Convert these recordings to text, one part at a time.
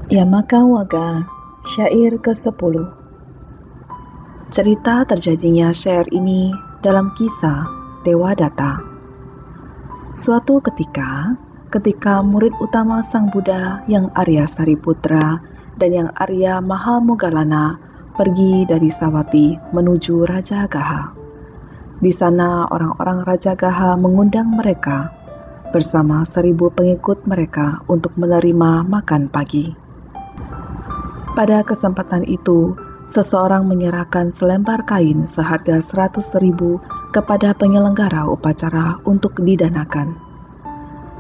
Yamaka Waga, syair ke-10. Cerita terjadinya syair ini dalam kisah Dewadatta. Suatu ketika murid utama Sang Buddha yang Arya Sariputra dan yang Arya Mahamoggallana pergi dari Savatthi menuju Rajagaha. Di sana orang-orang Rajagaha mengundang mereka bersama 1000 pengikut mereka untuk menerima makan pagi. Pada kesempatan itu, seseorang menyerahkan selembar kain seharga 100.000 kepada penyelenggara upacara untuk didanakan.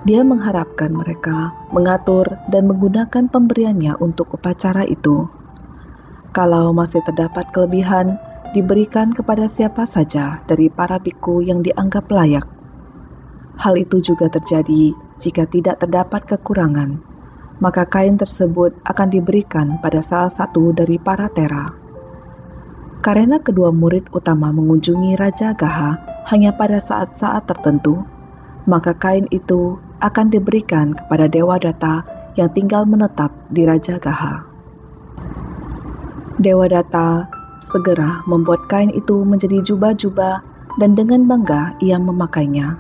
Dia mengharapkan mereka mengatur dan menggunakan pemberiannya untuk upacara itu. Kalau masih terdapat kelebihan, diberikan kepada siapa saja dari para biku yang dianggap layak. Hal itu juga terjadi jika tidak terdapat kekurangan, maka kain tersebut akan diberikan pada salah satu dari para tera. Karena kedua murid utama mengunjungi Rajagaha hanya pada saat-saat tertentu, maka kain itu akan diberikan kepada Dewadatta yang tinggal menetap di Rajagaha. Dewadatta segera membuat kain itu menjadi jubah-jubah dan dengan bangga ia memakainya.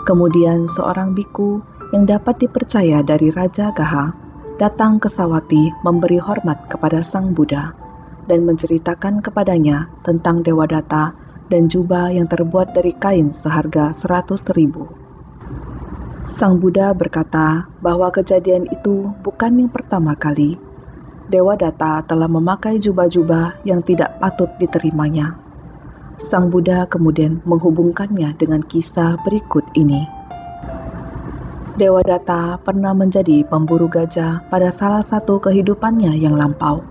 Kemudian seorang biku yang dapat dipercaya dari Rajagaha datang ke Savatthi memberi hormat kepada Sang Buddha dan menceritakan kepadanya tentang Dewadatta dan jubah yang terbuat dari kain seharga 100.000. Sang Buddha berkata bahwa kejadian itu bukan yang pertama kali. Dewadatta telah memakai jubah-jubah yang tidak patut diterimanya. Sang Buddha kemudian menghubungkannya dengan kisah berikut ini. Dewadatta pernah menjadi pemburu gajah pada salah satu kehidupannya yang lampau.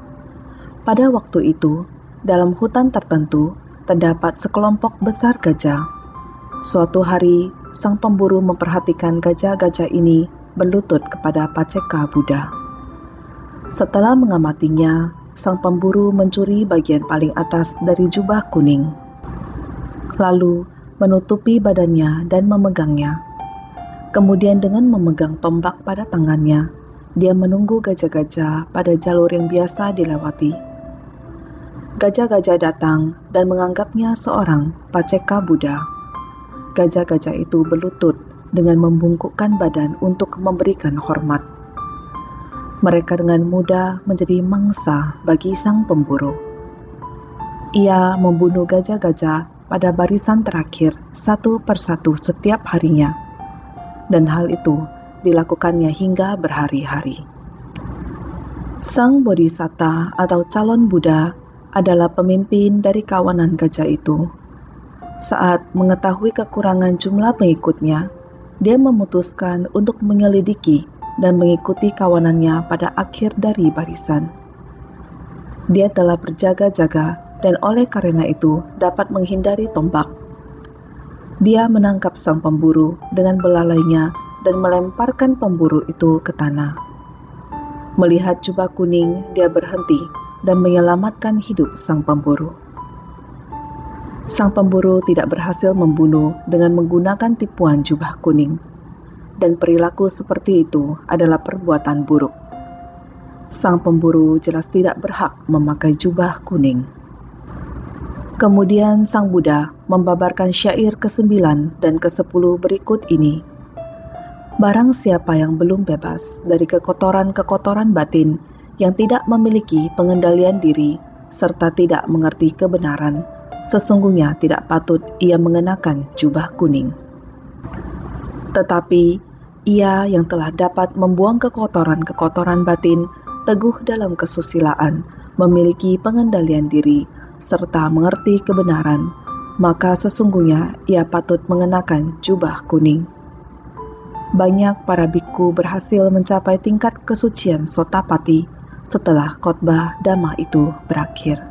Pada waktu itu, dalam hutan tertentu, terdapat sekelompok besar gajah. Suatu hari, sang pemburu memperhatikan gajah-gajah ini berlutut kepada Paceka Buddha. Setelah mengamatinya, sang pemburu mencuri bagian paling atas dari jubah kuning, lalu menutupi badannya dan memegangnya. Kemudian dengan memegang tombak pada tangannya, dia menunggu gajah-gajah pada jalur yang biasa dilewati. Gajah-gajah datang dan menganggapnya seorang Paceka Buddha. Gajah-gajah itu berlutut dengan membungkukkan badan untuk memberikan hormat. Mereka dengan mudah menjadi mangsa bagi sang pemburu. Ia membunuh gajah-gajah pada barisan terakhir satu persatu setiap harinya, dan hal itu dilakukannya hingga berhari-hari. Sang Bodhisatta atau calon Buddha adalah pemimpin dari kawanan gajah itu. Saat mengetahui kekurangan jumlah pengikutnya, dia memutuskan untuk menyelidiki dan mengikuti kawanannya pada akhir dari barisan. Dia telah berjaga-jaga dan oleh karena itu dapat menghindari tombak. Dia menangkap sang pemburu dengan belalainya dan melemparkan pemburu itu ke tanah. Melihat jubah kuning, dia berhenti dan menyelamatkan hidup sang pemburu. Sang pemburu tidak berhasil membunuh dengan menggunakan tipuan jubah kuning, dan perilaku seperti itu adalah perbuatan buruk. Sang pemburu jelas tidak berhak memakai jubah kuning. Kemudian Sang Buddha membabarkan syair ke-9 dan ke-10 berikut ini. Barang siapa yang belum bebas dari kekotoran-kekotoran batin, yang tidak memiliki pengendalian diri, serta tidak mengerti kebenaran, sesungguhnya tidak patut ia mengenakan jubah kuning. Tetapi ia yang telah dapat membuang kekotoran-kekotoran batin, teguh dalam kesusilaan, memiliki pengendalian diri, serta mengerti kebenaran, maka sesungguhnya ia patut mengenakan jubah kuning. Banyak para biku berhasil mencapai tingkat kesucian Sotapatti setelah khotbah Dhamma itu berakhir.